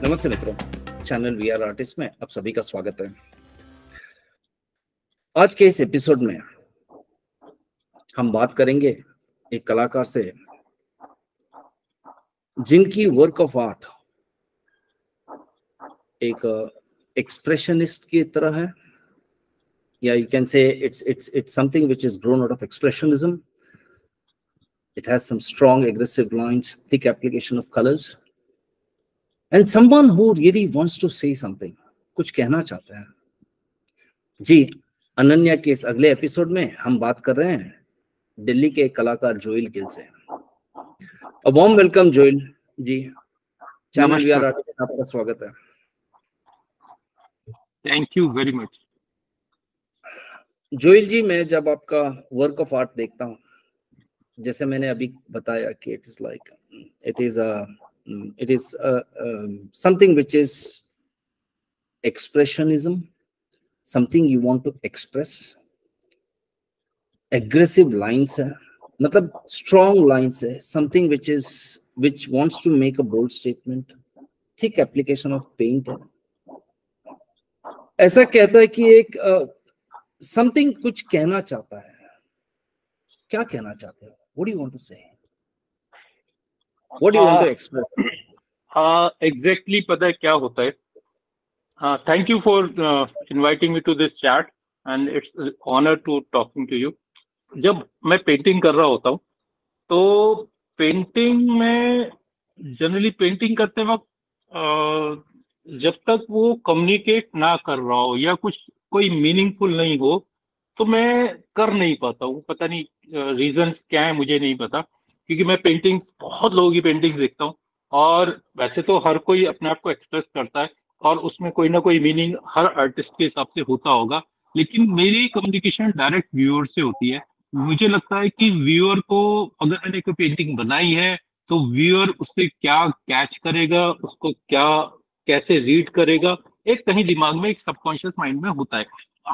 नमस्ते मित्रों, channel we are artist में आप सभी का स्वागत है। आज के इस एपिसोड में हम बात करेंगे एक कलाकार से जिनकी वर्क ऑफ आर्ट एक एक्सप्रेशनिस्ट की तरह है, या you can say it's something which is grown out of expressionism. It has some strong aggressive lines, thick application of colors, and someone who really wants to say something, कुछ कहना चाहता है। जी, अनन्या के इस अगले एपिसोड में हम बात कर रहे हैं दिल्ली के कलाकार जोइल गिल से। A warm welcome Joel ji, channel we are artist में आपका स्वागत है। Thank you very much. Joel ji, मैं जब आपका वर्क ऑफ आर्ट देखता हूँ, जैसे मैंने अभी बताया कि it is something which is expressionism, something you want to express, aggressive lines है, मतलब स्ट्रॉन्ग लाइन्स है, something which wants to make a bold statement, thick application of paint है। ऐसा कहता है कि एक समथिंग कुछ कहना चाहता है। क्या कहना चाहते हो? What do you want to say? What do you want to express? Exactly पता है क्या होता है। Thank you for inviting me to this chat and it's honour to talking to you. जब मैं पेंटिंग कर रहा होता हूँ तो पेंटिंग में जनरली पेंटिंग करते वक्त जब तक वो कम्युनिकेट ना कर रहा हो या कोई मीनिंगफुल नहीं हो तो मैं कर नहीं पाता हूँ। पता नहीं रीजंस क्या है, मुझे नहीं पता, क्योंकि मैं पेंटिंग्स, बहुत लोगों की पेंटिंग्स देखता हूँ और वैसे तो हर कोई अपने आप को एक्सप्रेस करता है और उसमें कोई ना कोई मीनिंग हर आर्टिस्ट के हिसाब से होता होगा, लेकिन मेरी कम्युनिकेशन डायरेक्ट व्यूअर से होती है। मुझे लगता है कि व्यूअर को, अगर मैंने कोई पेंटिंग बनाई है तो व्यूअर उससे क्या कैच करेगा, उसको क्या कैसे रीड करेगा, एक कहीं दिमाग में, एक सबकॉन्शियस माइंड में होता है।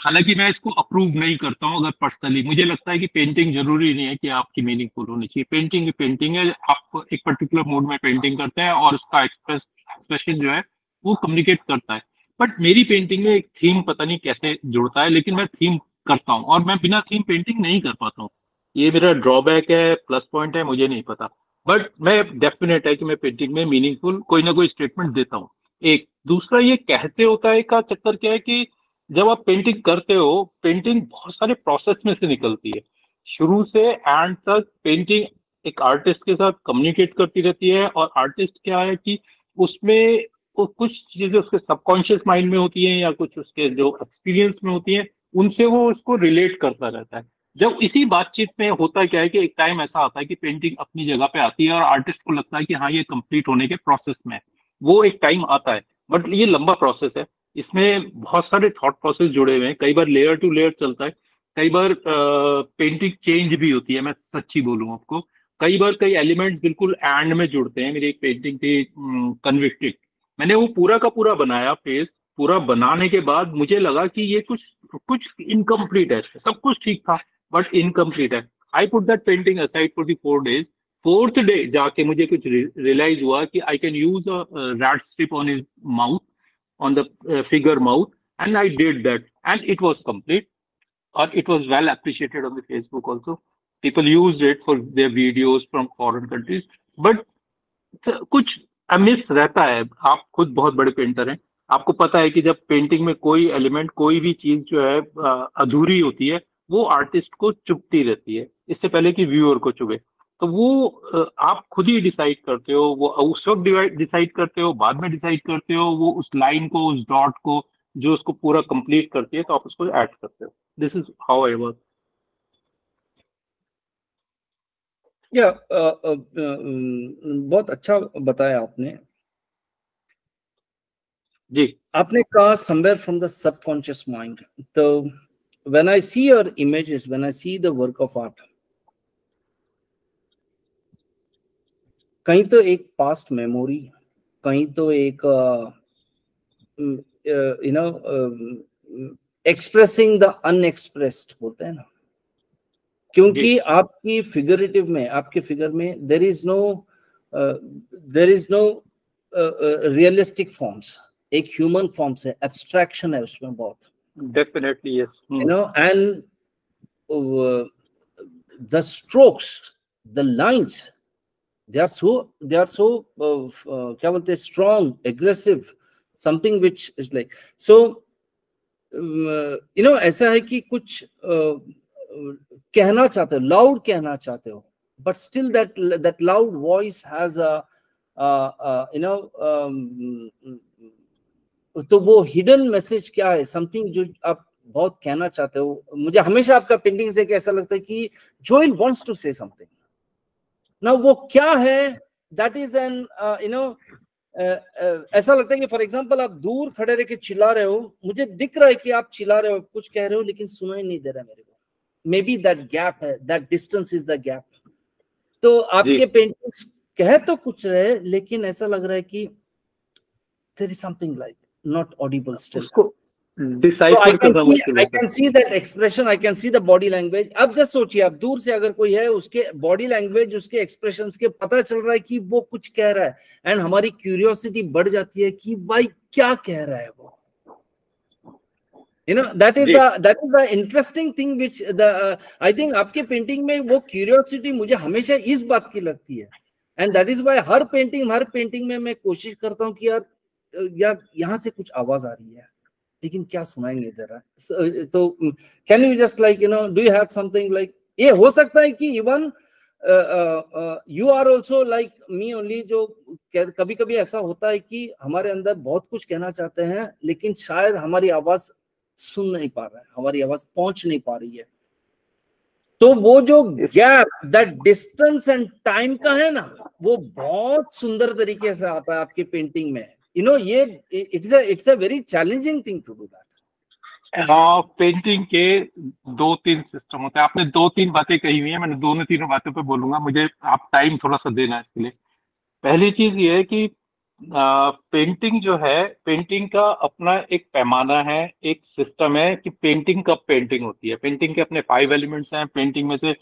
हालांकि मैं इसको अप्रूव नहीं करता हूँ। अगर पर्सनली मुझे लगता है कि पेंटिंग जरूरी नहीं है कि आपकी मीनिंगफुल होनी चाहिए। पेंटिंग है, आप एक पर्टिकुलर मूड में पेंटिंग करते हैं और उसका एक्सप्रेशन जो है वो कम्युनिकेट करता है। बट मेरी पेंटिंग में एक थीम पता नहीं कैसे जुड़ता है, लेकिन मैं थीम करता हूँ और मैं बिना थीम पेंटिंग नहीं कर पाता हूँ। ये मेरा ड्रॉबैक है, प्लस पॉइंट है, मुझे नहीं पता। बट मैं डेफिनेट है कि मैं पेंटिंग में मीनिंगफुल कोई ना कोई स्टेटमेंट देता हूँ। एक दूसरा, ये कैसे होता है का चक्कर क्या है कि जब आप पेंटिंग करते हो, पेंटिंग बहुत सारे प्रोसेस में से निकलती है। शुरू से एंड तक पेंटिंग एक आर्टिस्ट के साथ कम्युनिकेट करती रहती है। और आर्टिस्ट क्या है कि उसमें वो कुछ चीजें उसके सबकॉन्शियस माइंड में होती हैं या कुछ उसके जो एक्सपीरियंस में होती हैं, उनसे वो उसको रिलेट करता रहता है। जब इसी बातचीत में होता क्या है कि एक टाइम ऐसा आता है कि पेंटिंग अपनी जगह पे आती है और आर्टिस्ट को लगता है कि हाँ, ये कंप्लीट होने के प्रोसेस में है। वो एक टाइम आता है, बट ये लंबा प्रोसेस है। इसमें बहुत सारे थॉट प्रोसेस जुड़े हुए हैं। कई बार लेयर टू लेयर चलता है, कई बार पेंटिंग चेंज भी होती है। मैं सच्ची बोलूं आपको, कई बार कई एलिमेंट्स बिल्कुल एंड में जुड़ते हैं। मेरी एक पेंटिंग थी कन्विक्टेड, मैंने वो पूरा का पूरा बनाया फेस। पूरा बनाने के बाद मुझे लगा कि ये कुछ कुछ इनकम्प्लीट है, सब कुछ ठीक था बट इनकम्प्लीट है। I put that painting aside for the 4 days। Fourth day जाके मुझे कुछ रियलाइज हुआ कि I can use a rat strip on his mouth, on the figure mouth, and I did that and it was complete, or it was well appreciated on the Facebook also. People used it for their videos from foreign countries, but कुछ अमिस रहता है। आप खुद बहुत बड़े painter हैं, आपको पता है कि जब पेंटिंग में कोई एलिमेंट, कोई भी चीज जो है अधूरी होती है, वो आर्टिस्ट को चुभती रहती है इससे पहले कि व्यूअर को चुभे। तो वो आप खुद ही डिसाइड करते हो, वो उस वक्त डिसाइड करते हो, बाद में डिसाइड करते हो, वो उस लाइन को, उस डॉट को जो उसको पूरा कंप्लीट करती है, तो आप उसको ऐड करते हो। This is how I work. या बहुत अच्छा बताया आपने जी। आपने कहा somewhere from the subconscious mind. तो when I see your images, when I see the work of art, कहीं तो एक पास्ट मेमोरी, कहीं तो एक you know expressing the unexpressed बोलते हैं ना, क्योंकि आपकी फिगरेटिव में, आपके फिगर में there is no realistic forms, एक ह्यूमन फॉर्म से, एब्स्ट्रैक्शन है उसमें बहुत, definitely yes, you know, and the strokes, the lines, they are so क्या बोलते हैं, strong, aggressive, something which is like, so you know, ऐसा है कि कुछ कहना चाहते हो, loud कहना चाहते हो, but still that loud voice has a you know, तो वो hidden message क्या है, something जो आप बहुत कहना चाहते हो। मुझे हमेशा आपका पेंटिंग से ऐसा लगता है कि Joel wants to say something। ना वो क्या है, that is an you know, ऐसा लगता है कि फॉर एग्जांपल आप दूर खड़े रह के चिल्ला रहे हो, मुझे दिख रहा है कि आप चिल्ला रहे हो, कुछ कह रहे हो, लेकिन सुनाई नहीं दे रहा मेरे को। मे बी दैट गैप है, that distance is the gap. तो आपके पेंटिंग्स कह तो कुछ रहे, लेकिन ऐसा लग रहा है कि there is something like not audible still. Decipher करना मुश्किल है। I can see that expression, I can see the body language। अब जस्ट सोचिए, आप दूर से अगर कोई है, उसके बॉडी लैंग्वेज, उसके एक्सप्रेशंस के पता चल रहा है कि वो कुछ कह रहा है, एंड हमारी क्यूरियोसिटी बढ़ जाती है कि भाई क्या कह रहा है वो। You know, that is the interesting thing which the I think आपके पेंटिंग में वो क्यूरियोसिटी मुझे हमेशा इस बात की लगती है, and that is why her painting में मैं कोशिश करता हूँ कि यार यहाँ से कुछ आवाज आ रही है, लेकिन क्या सुनाएंगे जरा। तो can you just like, you know, do you have something like, ये हो सकता है कि even you are also like me only, जो कभी कभी ऐसा होता है कि हमारे अंदर बहुत कुछ कहना चाहते हैं, लेकिन शायद हमारी आवाज सुन नहीं पा रहा है, हमारी आवाज पहुंच नहीं पा रही है। तो वो जो gap, that distance and time का है ना, वो बहुत सुंदर तरीके से आता है आपकी पेंटिंग में। You know, ये it's a very challenging thing to do that। हाँ, पेंटिंग के 2-3 सिस्टम होते हैं। आपने 2-3 बातें कही हुई है, मैंने दोनों तीनों बातों पे बोलूंगा, मुझे आप टाइम थोड़ा सा देना है इसके लिए। पहली चीज ये है कि पेंटिंग जो है, पेंटिंग का अपना एक पैमाना है, एक सिस्टम है कि पेंटिंग कब पेंटिंग होती है। पेंटिंग के अपने 5 एलिमेंट्स हैं, पेंटिंग में से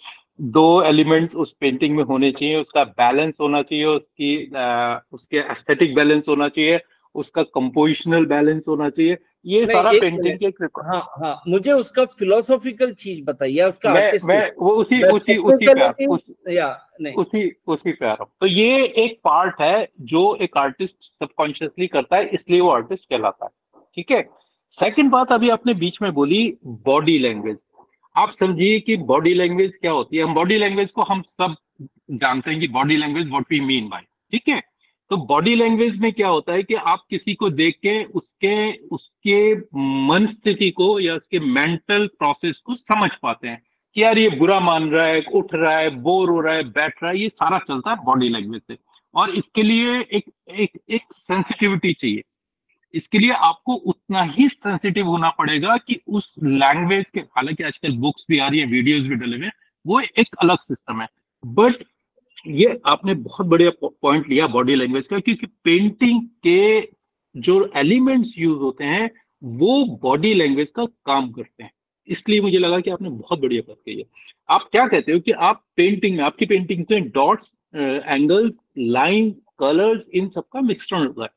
2 एलिमेंट्स उस पेंटिंग में होने चाहिए, उसका बैलेंस होना चाहिए, उसके एस्थेटिक बैलेंस होना चाहिए, उसका कंपोजिशनल बैलेंस होना चाहिए। ये सारा पेंटिंग के हाँ, मुझे उसका फिलोसॉफिकल चीज बताइए, उसका मैं वो उसी पे आ रहा हूँ। तो ये एक पार्ट है जो एक आर्टिस्ट सबकॉन्शियसली करता है, इसलिए वो आर्टिस्ट कहलाता है। ठीक है। सेकंड बात अभी आपने बीच में बोली, बॉडी लैंग्वेज। आप समझिए कि बॉडी लैंग्वेज क्या होती है। हम बॉडी लैंग्वेज को हम सब जानते हैं कि body language what we mean by, ठीक है। तो बॉडी लैंग्वेज में क्या होता है कि आप किसी को देख के उसके मन स्थिति को या उसके मेंटल प्रोसेस को समझ पाते हैं कि यार ये बुरा मान रहा है, उठ रहा है, बोर हो रहा है, बैठ रहा है। ये सारा चलता है बॉडी लैंग्वेज से। और इसके लिए एक सेंसिटिविटी चाहिए। इसके लिए आपको उतना ही सेंसिटिव होना पड़ेगा कि उस लैंग्वेज के, हालांकि आजकल बुक्स भी आ रही है, वीडियोस भी डले हुए हैं, वो एक अलग सिस्टम है। बट ये आपने बहुत बढ़िया पॉइंट लिया बॉडी लैंग्वेज का, क्योंकि पेंटिंग के जो एलिमेंट्स यूज होते हैं वो बॉडी लैंग्वेज का काम करते हैं। इसलिए मुझे लगा कि आपने बहुत बढ़िया बात कही है। आप क्या कहते हो कि आप पेंटिंग में, आपकी पेंटिंग्स में डॉट्स, एंगल्स, लाइंस, कलर्स, इन सबका मिश्रण होता है।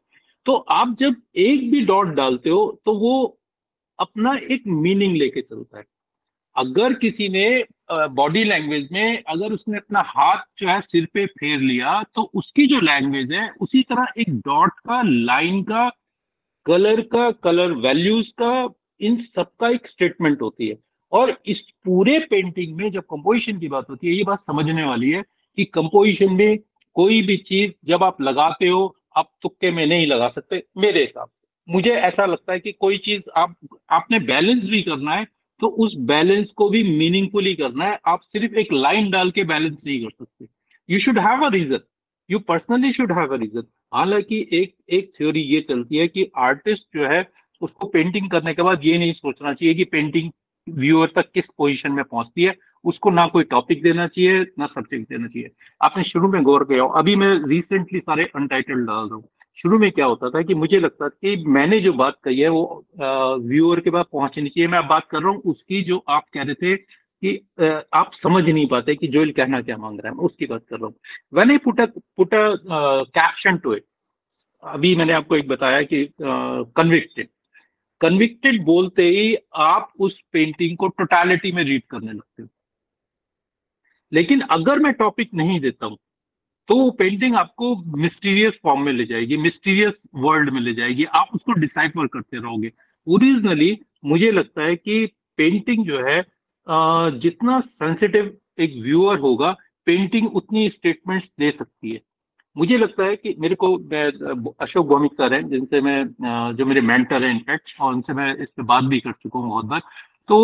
तो आप जब एक भी डॉट डालते हो तो वो अपना एक मीनिंग लेके चलता है। अगर किसी ने बॉडी लैंग्वेज में, अगर उसने अपना हाथ जो है सिर पे फेर लिया, तो उसकी जो लैंग्वेज है, उसी तरह एक डॉट का, लाइन का, कलर वैल्यूज का, इन सबका एक स्टेटमेंट होती है। और इस पूरे पेंटिंग में जब कंपोजिशन की बात होती है, ये बात समझने वाली है कि कंपोजिशन में कोई भी चीज जब आप लगाते हो, आप तुक्के में नहीं लगा सकते। मेरे हिसाब से मुझे ऐसा लगता है कि कोई चीज आपने बैलेंस भी करना है तो उस बैलेंस को भी मीनिंगफुली करना है। आप सिर्फ एक लाइन डाल के बैलेंस नहीं कर सकते। You should have a reason, you personally should have a reason. हालांकि एक थ्योरी ये चलती है कि आर्टिस्ट जो है उसको पेंटिंग करने के बाद ये नहीं सोचना चाहिए कि पेंटिंग व्यूअर तक किस पोजीशन में पहुंचती है। उसको ना कोई टॉपिक देना चाहिए, ना सब्जेक्ट देना चाहिए। आपने शुरू में गौर किया हो, अभी मैं रिसेंटली सारे अनटाइटल्ड डाल रहा हूँ। शुरू में क्या होता था कि मुझे लगता था कि मैंने जो बात कही है वो व्यूअर के पास पहुंचनी चाहिए। मैं अब बात कर रहा हूँ उसकी जो आप कह रहे थे कि आप समझ नहीं पाते कि जोएल कहना क्या मांग रहा है, मैं उसकी बात कर रहा हूँ। When I put a caption to it, अभी मैंने आपको एक बताया कि कन्विक्टेड, कन्विक्टेड बोलते ही आप उस पेंटिंग को टोटालिटी में रीड करने लगते हो। लेकिन अगर मैं टॉपिक नहीं देता हूं तो वो पेंटिंग आपको मिस्टीरियस फॉर्म में ले जाएगी, मिस्टीरियस वर्ल्ड में ले जाएगी, आप उसको डिसाइफर करते रहोगे। ओरिजिनली मुझे लगता है कि पेंटिंग जो है जितना सेंसिटिव एक व्यूअर होगा, पेंटिंग उतनी स्टेटमेंट्स दे सकती है। मुझे लगता है कि मेरे को अशोक भौमिक सर हैं जिनसे मैं जो मेरे मेंटर हैं इनफैक्ट, और उनसे मैं इस पे बात भी कर चुका हूँ बहुत बार। तो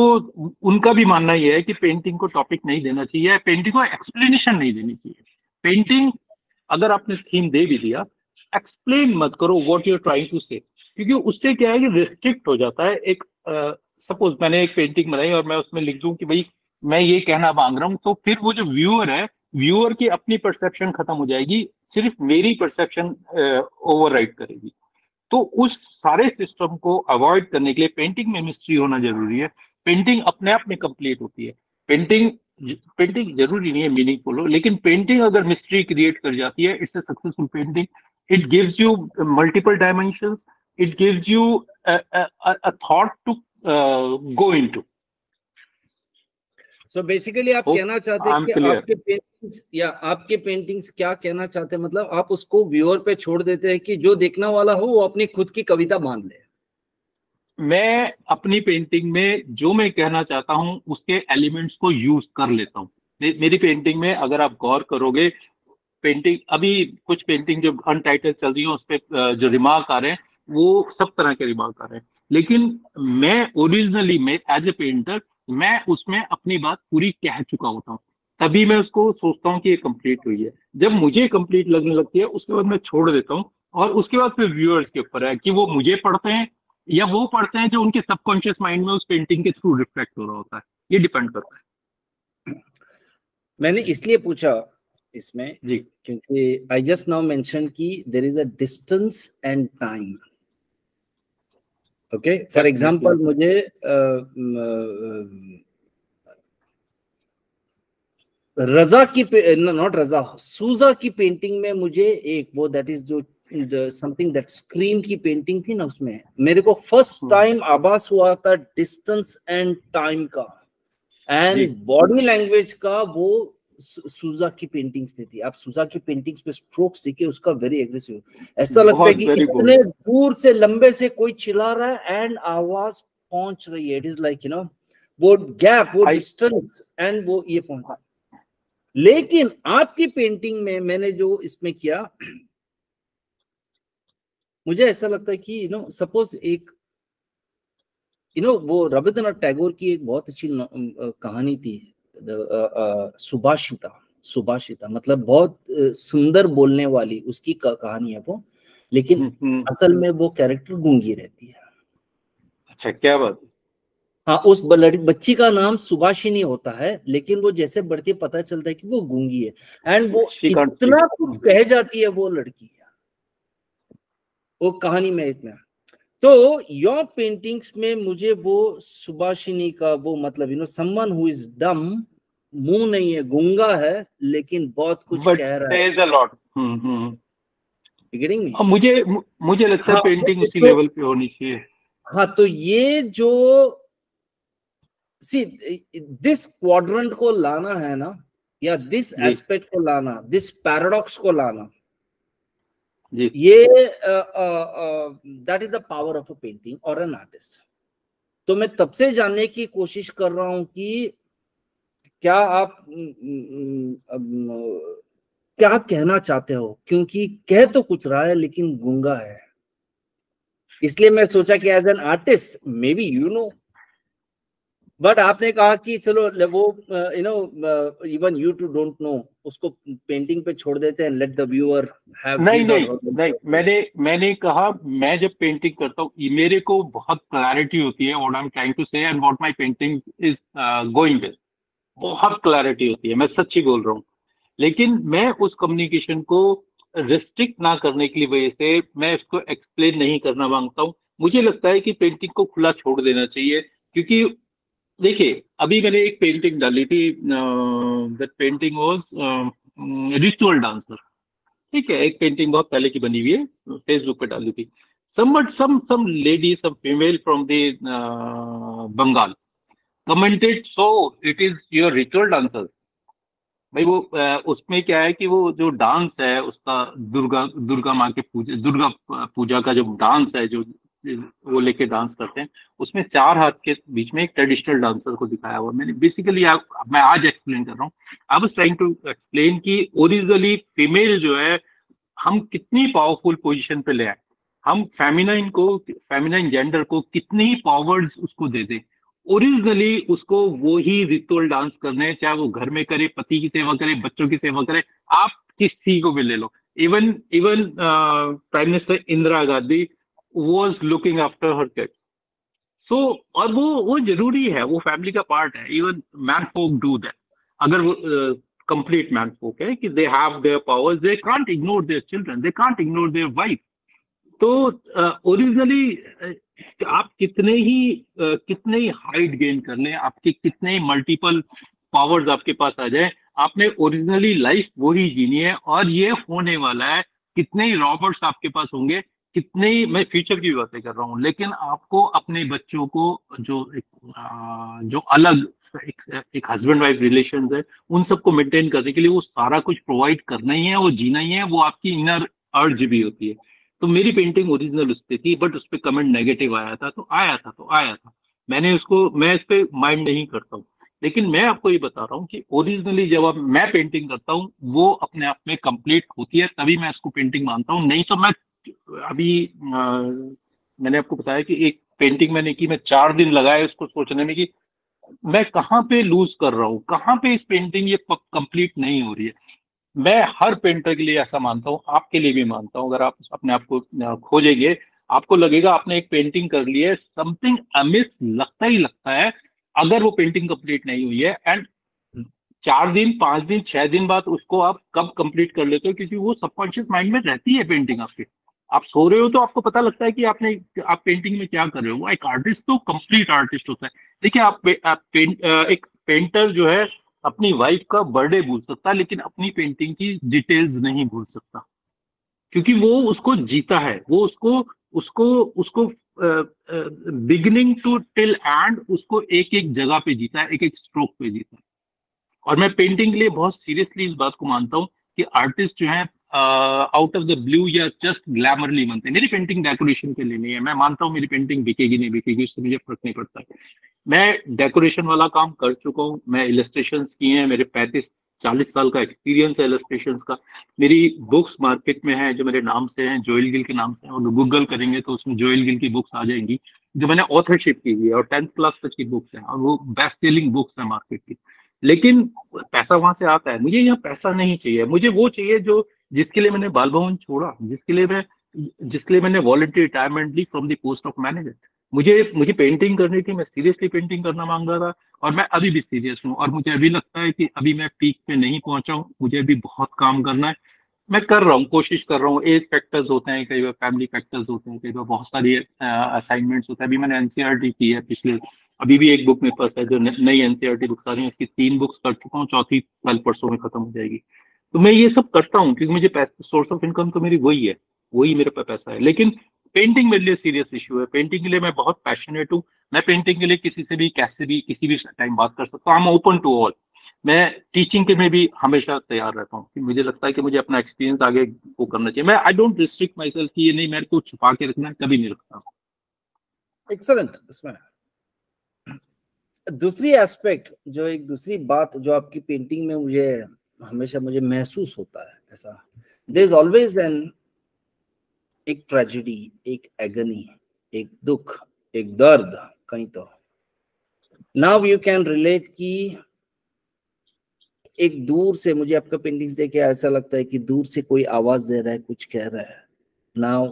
उनका भी मानना यह है कि पेंटिंग को टॉपिक नहीं देना चाहिए, पेंटिंग को एक्सप्लेनेशन नहीं देनी चाहिए। पेंटिंग अगर आपने थीम दे भी दिया, एक्सप्लेन मत करो what you are trying to say, क्योंकि उससे क्या है कि रिस्ट्रिक्ट हो जाता है। एक सपोज मैंने एक पेंटिंग बनाई और मैं उसमें लिख दूं कि भाई मैं ये कहना मांग रहा हूँ, तो फिर वो जो व्यूअर है, व्यूअर की अपनी परसेप्शन खत्म हो जाएगी, सिर्फ मेरी परसेप्शन ओवरराइड करेगी। तो उस सारे सिस्टम को अवॉइड करने के लिए पेंटिंग में मिस्ट्री होना जरूरी है। पेंटिंग अपने आप में कंप्लीट होती है। पेंटिंग पेंटिंग जरूरी नहीं है मीनिंगफुल हो, लेकिन पेंटिंग अगर मिस्ट्री क्रिएट कर जाती है, it's a successful painting. It gives you multiple dimensions, it gives you a thought to go into. So basically आप होप कहना चाहते आई हैं एम कि क्लियर। आपके पेंटिंग्स क्या कहना चाहते हैं, मतलब आप उसको व्यूअर पे छोड़ देते हैं कि जो देखने वाला हो वो अपनी खुद की कविता मान ले। मैं अपनी पेंटिंग में जो मैं कहना चाहता हूं उसके एलिमेंट्स को यूज कर लेता हूं। मेरी पेंटिंग में अगर आप गौर करोगे, पेंटिंग अभी कुछ पेंटिंग जो अनटाइटल चल रही है उस पर जो रिमार्क आ रहे हैं, वो सब तरह के रिमार्क आ रहे हैं। लेकिन मैं ओरिजिनली में एज ए पेंटर, मैं उसमें अपनी बात पूरी कह चुका होता हूँ, तभी मैं उसको सोचता हूँ कि ये कंप्लीट हुई है। जब मुझे कंप्लीट लगने लगती है उसके बाद मैं छोड़ देता हूँ, और उसके बाद फिर व्यूअर्स के ऊपर है कि वो मुझे पढ़ते हैं या वो पढ़ते हैं जो उनके सबकॉन्शियस माइंड में उस पेंटिंग के थ्रू रिफ्लेक्ट हो रहा होता है। ये डिपेंड करता है। मैंने इसलिए पूछा इसमें जी क्योंकि आई जस्ट नाउ मेंशन कि there is a distance and time. Okay, for definitely. Example मुझे रजा की नॉट रजा, सूजा की पेंटिंग में मुझे एक वो दैट इज जो समथिंग दैट स्क्रीम की पेंटिंग थी ना, उसमें मेरे को फर्स्ट टाइम आभास हुआ था डिस्टेंस एंड टाइम का जी एंड बॉडी लैंग्वेज का। वो सूजा की पेंटिंग्स पे थी। आप सूजा की पेंटिंग्स पे स्ट्रोक्स देखिए, उसका वेरी एग्रेसिव, ऐसा लगता है बहुत कि वेरी इतने बोल्ड। दूर से लंबे से कोई चिल्ला रहा है एंड आवाज पहुंच रही है। इट इज लाइक वो गैप, वो आई डिस्टेंस एंड वो ये पहुंच। लेकिन आपकी पेंटिंग में मैंने जो इसमें किया, मुझे ऐसा लगता है कि सपोज एक वो रविंद्रनाथ टैगोर की एक बहुत अच्छी कहानी थी, सुभाषिता। सुभाषिता मतलब बहुत सुंदर बोलने वाली उसकी कहानी है वो, लेकिन असल में वो कैरेक्टर गूंगी रहती है। अच्छा, क्या बात है। हाँ, उस बच्ची का नाम सुभाषिनी होता है, लेकिन वो जैसे बढ़ती है पता चलता है कि वो गूंगी है एंड वो शी कांट सी। इतना कुछ कह जाती है वो लड़की वो कहानी में इतना। तो योर पेंटिंग्स में मुझे वो सुभाषिनी का वो मतलब समवन हु इज डम, मुंह नहीं है, गूंगा है, लेकिन बहुत कुछ बट कह रहा है। Says a lot. Getting me? अब मुझे लगता है हाँ पेंटिंग उसी तो लेवल पे होनी चाहिए। हाँ तो ये जो सी दिस क्वाड्रेंट को लाना है ना, या दिस जी एस्पेक्ट को लाना, दिस पैराडॉक्स को लाना, जी ये that is the power of a painting और एन आर्टिस्ट। तो मैं तब से जानने की कोशिश कर रहा हूं कि क्या आप क्या कहना चाहते हो, क्योंकि कह तो कुछ रहा है लेकिन गूंगा है। इसलिए मैं सोचा कि as an artist maybe but आपने कहा कि चलो वो even you too don't know, उसको पेंटिंग पे छोड़ देते हैं, लेट द व्यूअर हैव नहीं हिज और नहीं हर। नहीं, मैंने कहा मैं जब पेंटिंग करता हूँ मेरे को बहुत क्लैरिटी होती है what I am trying to say and what my paintings is going with. बहुत क्लैरिटी होती है, मैं सच्ची बोल रहा हूँ। लेकिन मैं उस कम्युनिकेशन को रिस्ट्रिक्ट ना करने की वजह से मैं इसको एक्सप्लेन नहीं करना मांगता हूँ। मुझे लगता है कि पेंटिंग को खुला छोड़ देना चाहिए, क्योंकि देखिए अभी मैंने एक पेंटिंग डाली थी, that painting was ritual dancer. ठीक है, एक पेंटिंग बहुत पहले की बनी हुई है, फेसबुक पे डाली थी। some lady, some female from the Bengal commented, so it is your ritual dancers। भाई वो उसमें क्या है कि वो जो डांस है उसका, दुर्गा दुर्गा माँ के पूजा, दुर्गा पूजा का जो डांस है, जो वो लेके डांस करते हैं, उसमें 4 हाथ के बीच में एक ट्रेडिशनल डांसर को दिखाया हुआ। मैंने बेसिकली, मैं आज एक्सप्लेन कर रहा हूँ, I was trying to explain कि ओरिजिनली फीमेल जो है, हम कितनी पावरफुल पोजीशन पे ले आए, हम फेमिनाइन जेंडर को कितनी पावर्स उसको दे दें। ओरिजिनली उसको वो ही रिचुअल डांस करने हैं, चाहे वो घर में करे, पति की सेवा करे, बच्चों की सेवा करे, आप किसी को भी ले लो। Even even prime minister Indira Gandhi was looking after her kids. So और वो जरूरी है, वो फैमिली का पार्ट है। Even man folk do that. अगर वो कंप्लीट मैन फोक है कि they have their powers, they can't ignore their children, they can't ignore their wife. तो ओरिजिनली आप कितने ही हाइट गेन कर लें, आपके कितने ही मल्टीपल पावर्स आपके पास आ जाए, आपने ओरिजिनली लाइफ वही जीनी है, और ये होने वाला है। कितने ही रॉबर्ट्स आपके पास होंगे, कितने ही, मैं फ्यूचर की बातें कर रहा हूँ, लेकिन आपको अपने बच्चों को जो अलग एक हस्बैंड वाइफ रिलेशन है, उन सबको मेंटेन करने के लिए वो सारा कुछ प्रोवाइड करना ही है, वो जीना ही है, वो आपकी इनर अर्ज भी होती है। तो मेरी पेंटिंग ओरिजिनल उस पे थी, बट उस पे कमेंट नेगेटिव आया था, तो आया था। मैं इस पे माइंड नहीं करता हूँ। लेकिन मैं आपको ये बता रहा हूँ कि ओरिजिनली जब मैं पेंटिंग करता हूँ, वो अपने आप में कंप्लीट होती है, तभी मैं इसको पेंटिंग मानता हूँ। नहीं तो मैं अभी मैंने आपको बताया कि एक पेंटिंग मैंने की, मैं 4 दिन लगाए उसको सोचने में कि मैं कहाँ पे लूज कर रहा हूँ, कहाँ पे इस पेंटिंग ये कंप्लीट नहीं हो रही है। मैं हर पेंटर के लिए ऐसा मानता हूँ, आपके लिए भी मानता हूँ। अगर आप अपने आप को खोजेंगे, आपको लगेगा आपने एक पेंटिंग कर ली है, समथिंग अमिस लगता ही लगता है, अगर वो पेंटिंग कंप्लीट नहीं हुई है। एंड 4 दिन, 5 दिन, 6 दिन बाद उसको आप कब कंप्लीट कर लेते हो, क्योंकि वो सबकॉन्शियस माइंड में रहती है पेंटिंग आपके। आप सो रहे हो तो आपको पता लगता है कि आप पेंटिंग में क्या कर रहे हो। वो एक आर्टिस्ट तो कंप्लीट आर्टिस्ट होता है। देखिए, एक पेंटर जो है अपनी वाइफ का बर्थडे भूल सकता है, लेकिन अपनी पेंटिंग की डिटेल्स नहीं भूल सकता, क्योंकि वो उसको जीता है। वो उसको उसको उसको बिगिनिंग टू टिल एंड उसको एक एक जगह पे जीता है, एक एक स्ट्रोक पे जीता है। और मैं पेंटिंग के लिए बहुत सीरियसली इस बात को मानता हूँ कि आर्टिस्ट जो है आउट ऑफ द ब्लू या जस्ट ग्लैमरली बनते हैं। मेरी पेंटिंग डेकोरेशन के लिए नहीं है। मैं मानता हूँ मेरी पेंटिंग बिकेगी नहीं बिकेगी, उससे मुझे फर्क नहीं पड़ता है। मैं डेकोरेशन वाला काम कर चुका हूँ, मैं इलस्ट्रेशन किए हैं, मेरे 35-40 साल का एक्सपीरियंस है इलस्ट्रेशन का। मेरी बुक्स मार्केट में है जो मेरे नाम से हैं, जोएल गिल के नाम से है, और गूगल करेंगे तो उसमें जोएल गिल की बुक्स आ जाएंगी, जो मैंने ऑथरशिप की हुई है, और 10th क्लास तक की बुक्स हैं, और वो बेस्ट सेलिंग बुक्स है मार्केट की। लेकिन पैसा वहां से आता है। मुझे यहाँ पैसा नहीं चाहिए, मुझे वो चाहिए जो, जिसके लिए मैंने बाल भवन छोड़ा, जिसके लिए मैंने वॉलंटरी रिटायरमेंट ली from the post of manager. मुझे पेंटिंग करनी थी, मैं सीरियसली पेंटिंग करना मांग रहा था, और मैं अभी भी सीरियस हूँ। और मुझे अभी लगता है कि अभी मैं पीक पे नहीं पहुंचा हूँ, मुझे अभी बहुत काम करना है। मैं कर रहा हूँ, कोशिश कर रहा हूँ। एज फैक्टर्स होते हैं, कई बार फैमिली फैक्टर्स होते हैं, कई बार बहुत सारी असाइनमेंट्स होते हैं। अभी मैंने एनसीईआरटी की है पिछले, अभी भी एक बुक मेरे पास है जो नई एनसीईआरटी बुक्स आ रही है, इसकी 3 बुक्स कर चुका हूँ, चौथी कल परसों में खत्म हो जाएगी। तो मैं ये सब करता हूँ क्योंकि मुझे सोर्स ऑफ इनकम तो मेरी वही है, वही मेरे पास पैसा है। लेकिन पेंटिंग मेरे लिए सीरियस इशू है। पेंटिंग के लिए मैं बहुत पैशनेट हूँ। मैं पेंटिंग के लिए किसी से भी, कैसे भी, किसी भी टाइम बात कर सकता हूँ। I am open to all. मैं टीचिंग के में भी हमेशा तैयार रहता हूँ, मुझे लगता है कि मुझे अपना एक्सपीरियंस आगे वो करना चाहिए। मैं I don't restrict my self कि ये नहीं मेरे को छुपा के रखना है, कभी नहीं रखता। एक्सलेंट। इसमें दूसरी एस्पेक्ट, जो एक दूसरी बात जो आपकी पेंटिंग में मुझे महसूस होता है, ऐसा देयर इज ऑलवेज एन, एक ट्रेजेडी, एक एगनी, एक दुख, एक दर्द कहीं तो। नाउ यू कैन रिलेट कि एक दूर से मुझे आपका पेंटिंग्स देख के ऐसा लगता है कि दूर से कोई आवाज दे रहा है, कुछ कह रहा है। नाउ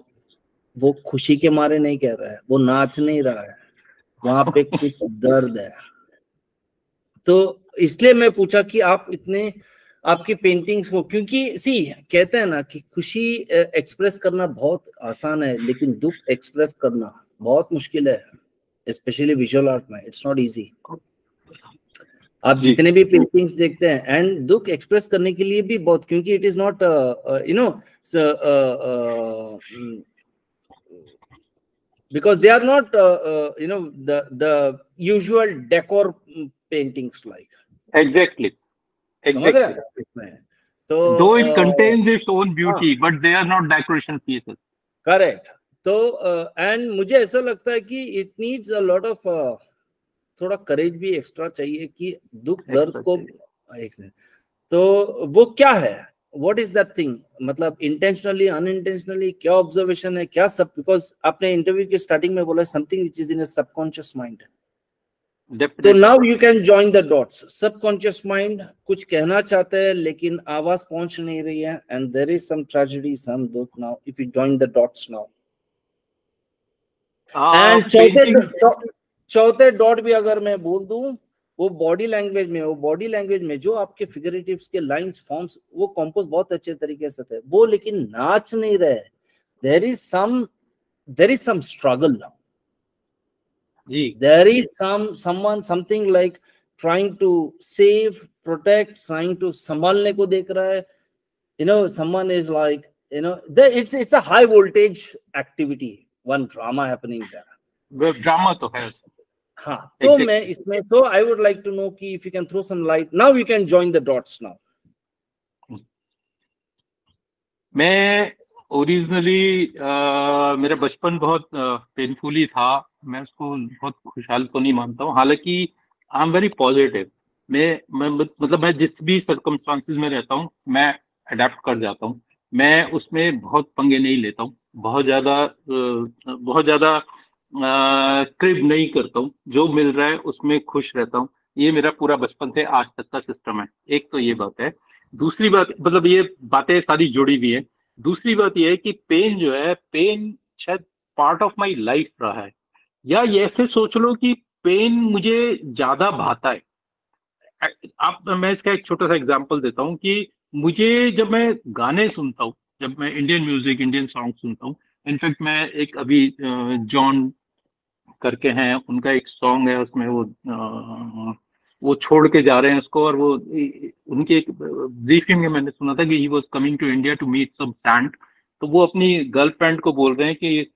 वो खुशी के मारे नहीं कह रहा है, वो नाच नहीं रहा है, वहां पे कुछ दर्द है। तो इसलिए मैं पूछा कि आप इतने, आपकी पेंटिंग्स को, क्योंकि कहते हैं ना कि खुशी एक्सप्रेस करना बहुत आसान है, लेकिन दुख एक्सप्रेस करना बहुत मुश्किल है, स्पेशली विजुअल आर्ट में। It's not easy. आप जितने भी पेंटिंग्स देखते हैं, एंड दुख एक्सप्रेस करने के लिए भी बहुत, क्योंकि it is not you know because they are not the usual decor paintings like. Exactly. समझ रहे हैं इसमें? तो though it contains its own beauty, but they are not decoration pieces. Correct. तो एंड मुझे ऐसा लगता है कि it needs a lot of थोड़ा करेज भी एक्स्ट्रा चाहिए कि दुख दर्द को तो वो क्या है, व्हाट इज दैट थिंग, मतलब इंटेंशनली अनइंटेंशनली क्या ऑब्जर्वेशन है, क्या सब, बिकॉज आपने इंटरव्यू के स्टार्टिंग में बोला something which is in a subconscious mind. तो now you can join the dots. Subconscious mind कुछ कहना चाहता है लेकिन आवाज पहुंच नहीं रही है, and there is some tragedy, some दुख. Now if you join the dots now, and चौथे डॉट भी अगर मैं बोल दूं, वो बॉडी लैंग्वेज में, वो बॉडी लैंग्वेज में जो आपके फिगरेटिव्स के लाइंस फॉर्म्स वो कंपोज बहुत अच्छे तरीके से थे, वो लेकिन नाच नहीं रहे. There is some struggle now. There is something like trying to save, protect, trying to संभालने को देख रहा है. Someone is like, it's a high voltage activity, one drama happening there. Drama तो है. हाँ, तो मैं इसमें, so I would like to know कि if you can throw some light. Now you can join the dots now. मैं originally मेरा बचपन बहुत पेनफुली था. मैं उसको बहुत खुशहाल तो नहीं मानता हूँ, हालांकि आई एम वेरी पॉजिटिव. मैं जिस भी सर्कमस्टांसेस में रहता हूँ मैं अडेप्ट कर जाता हूँ. मैं उसमें बहुत पंगे नहीं लेता हूँ, बहुत ज्यादा क्रिब नहीं करता हूँ. जो मिल रहा है उसमें खुश रहता हूँ. ये मेरा पूरा बचपन से आज तक का सिस्टम है. एक तो ये बात है. दूसरी बात, मतलब ये बातें सारी जुड़ी हुई है. दूसरी बात ये है कि पेन जो है, पेन शायद पार्ट ऑफ माय लाइफ रहा है, या ये ऐसे सोच लो कि पेन मुझे ज्यादा भाता है. मैं इसका एक छोटा सा एग्जांपल देता हूँ कि मुझे जब मैं गाने सुनता हूँ, जब मैं इंडियन म्यूजिक, इंडियन सॉन्ग सुनता हूँ, इनफैक्ट मैं एक अभी जॉन करके हैं, उनका एक सॉन्ग है, उसमें वो छोड़ के जा रहे हैं उसको, और वो उनकी एक ब्रीफिंग में मैंने सुना था कि he was coming to India to meet some saint. तो वो अपनी गर्लफ्रेंड को बोल रहे हैं कि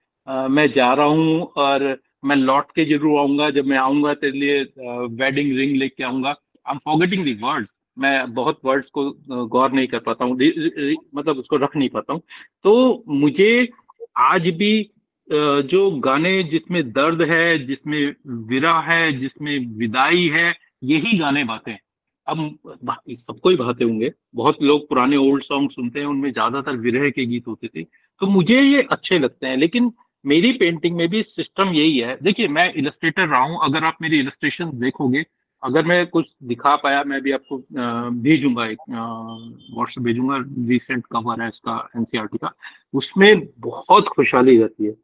मैं जा रहा हूँ और मैं लौट के जरूर आऊंगा, जब मैं आऊंगा तेरे लिए वेडिंग रिंग लेके आऊंगा. I am forgetting the words. मैं बहुत वर्ड्स को गौर नहीं कर पाता हूँ, मतलब उसको रख नहीं पाता हूँ. तो मुझे आज भी जो गाने जिसमें दर्द है, जिसमें विरह है, जिसमें विदाई है, यही गाने भाते हैं. अब सबको ही भाते होंगे. बहुत लोग पुराने ओल्ड सॉन्ग सुनते हैं, उनमें ज्यादातर विरह के गीत होते थे, तो मुझे ये अच्छे लगते हैं. लेकिन मेरी पेंटिंग में भी सिस्टम यही है. देखिए, मैं इलस्ट्रेटर रहा हूँ. अगर आप मेरी इलस्ट्रेशन देखोगे, अगर मैं कुछ दिखा पाया, मैं भी आपको भेजूंगा, एक व्हाट्सएप भेजूंगा. रिसेंट कवर है इसका एनसीईआरटी का. उसमें बहुत खुशहाली रहती है.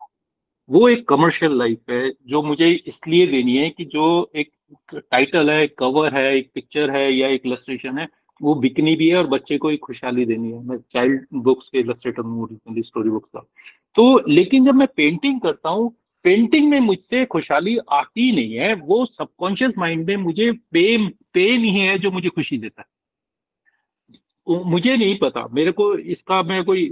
वो एक कमर्शियल लाइफ है जो मुझे इसलिए देनी है कि जो एक टाइटल है, कवर है, एक पिक्चर है या एक इलस्ट्रेशन है, वो बिकनी भी है और बच्चे को एक खुशहाली देनी है. मैं चाइल्ड बुक्स के इलस्ट्रेटर हूँ, रिसेंटली स्टोरी बुक्स का. तो लेकिन जब मैं पेंटिंग करता हूँ, पेंटिंग में मुझसे खुशहाली आती नहीं है. वो सबकॉन्शियस माइंड में मुझे पेन ही है जो मुझे खुशी देता है. मुझे नहीं पता, मेरे को इसका, मैं कोई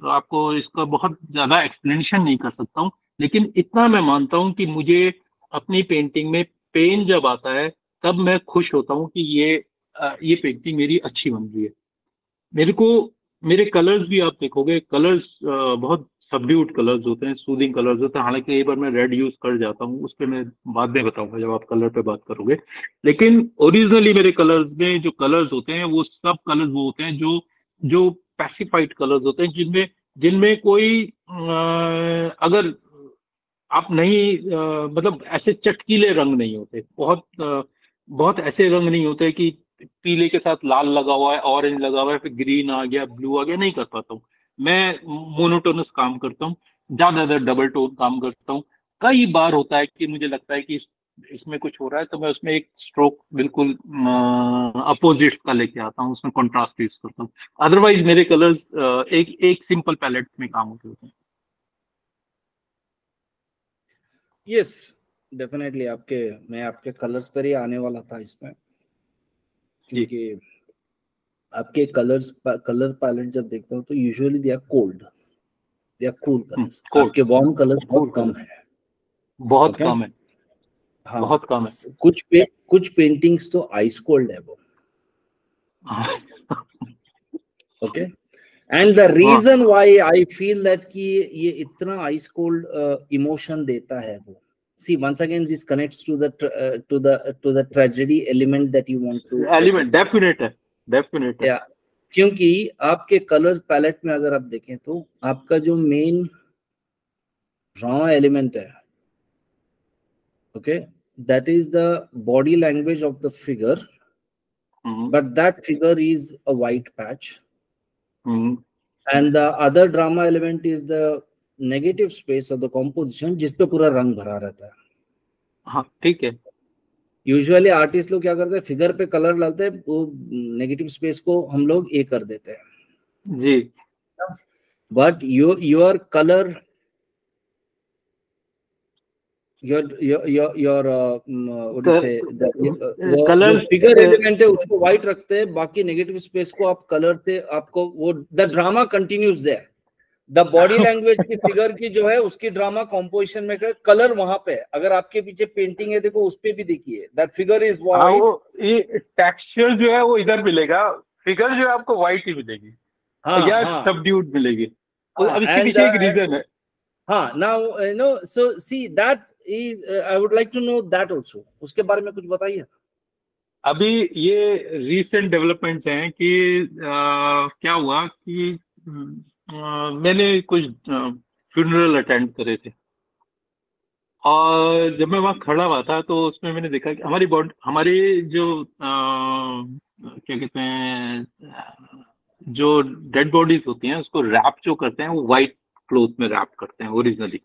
आपको इसका बहुत ज्यादा एक्सप्लेनेशन नहीं कर सकता हूँ. लेकिन इतना मैं मानता हूँ कि मुझे अपनी पेंटिंग में पेन जब आता है, तब मैं खुश होता हूँ कि ये पेंटिंग मेरी अच्छी बन रही है. मेरे को मेरे कलर्स भी आप देखोगे, कलर्स बहुत सबड्यूड कलर्स होते हैं, सूदिंग कलर्स होते हैं. हालांकि एक बार मैं रेड यूज कर जाता हूँ, उस पर मैं बाद में बताऊंगा जब आप कलर पे बात करोगे. लेकिन ओरिजिनली मेरे कलर्स में जो कलर्स होते हैं, वो सब कलर्स वो होते हैं जो जो पैसिफाइड कलर्स होते हैं, जिनमें जिनमें कोई अगर आप नहीं मतलब ऐसे चटकीले रंग नहीं होते. बहुत ऐसे रंग नहीं होते कि पीले के साथ लाल लगा हुआ है, ऑरेंज लगा हुआ है, फिर ग्रीन आ गया, ब्लू आ गया. नहीं कर पाता हूँ. मैं मोनोटोनस काम करता हूँ, ज्यादातर डबल टोन काम करता हूँ. कई बार होता है कि मुझे लगता है कि इसमें कुछ हो रहा है, तो मैं उसमें एक स्ट्रोक बिल्कुल अपोजिट का लेके आता हूँ, उसमें कॉन्ट्रास्ट यूज करता हूँ. अदरवाइज मेरे कलर्स एक सिंपल पैलेट में काम होते हैं. Yes, डेफिनेटली मैं आपके कलर्स पर ही आने वाला था इसमें, क्योंकि आपके कलर पैलेट जब देखता हूँ तो usually they are cold, they are cool colours. Cold, आपके वार्म कलर्स बहुत कम है। बहुत ओके, कम है, हाँ, बहुत कम है। कुछ पेंटिंग्स तो आइस कोल्ड है वो। Okay, and the reason why I feel that कि ये इतना आइस कोल्ड इमोशन देता है वो, see once again this connects to the tragedy element that you want to element definite है, डेफिनेट है। या क्योंकि आपके कलर पैलेट में अगर आप देखें तो आपका जो मेन ड्रामा एलिमेंट है, okay, that is the body language of the figure, but that figure is a white patch, and the other drama element is the negative space of the composition जिसपे पूरा रंग भरा रहता है। हाँ ठीक है। यूजुअली आर्टिस्ट लोग क्या करते हैं, फिगर पे कलर डालते हैं, वो नेगेटिव स्पेस को हम लोग ये कर देते हैं जी। But your colour what do you say, वो जो कलर्स फिगर एलिमेंट है उसको व्हाइट रखते हैं, बाकी नेगेटिव स्पेस को आप कलर से आपको वो the drama continues there, the body language की फिगर की जो है उसकी ड्रामा कॉम्पोजिशन में कलर वहां पे है। अगर आपके पीछे पेंटिंग है देखो, उस पे भी देखिए दैट फिगर इज व्हाइट। वो ये टेक्सचर जो है वो इधर मिलेगा, फिगर जो है आपको व्हाइट ही मिलेगी, हाँ या हाँ सबड्यूड मिलेगी। अब इसके एंड पीछे एक रीजन है। हाँ, now no, so see that is, I would like to know that also, उसके बारे में कुछ बताइए। अभी ये रीसेंट डेवलपमेंट्स हैं कि क्या हुआ कि मैंने कुछ फ्यूनरल अटेंड करे थे, और जब मैं वहां खड़ा हुआ था तो उसमें मैंने देखा कि हमारी बॉडी, हमारे जो क्या कहते हैं, जो डेड बॉडीज होती हैं उसको रैप जो करते हैं वो वाइट क्लोथ में रैप करते हैं ओरिजिनली।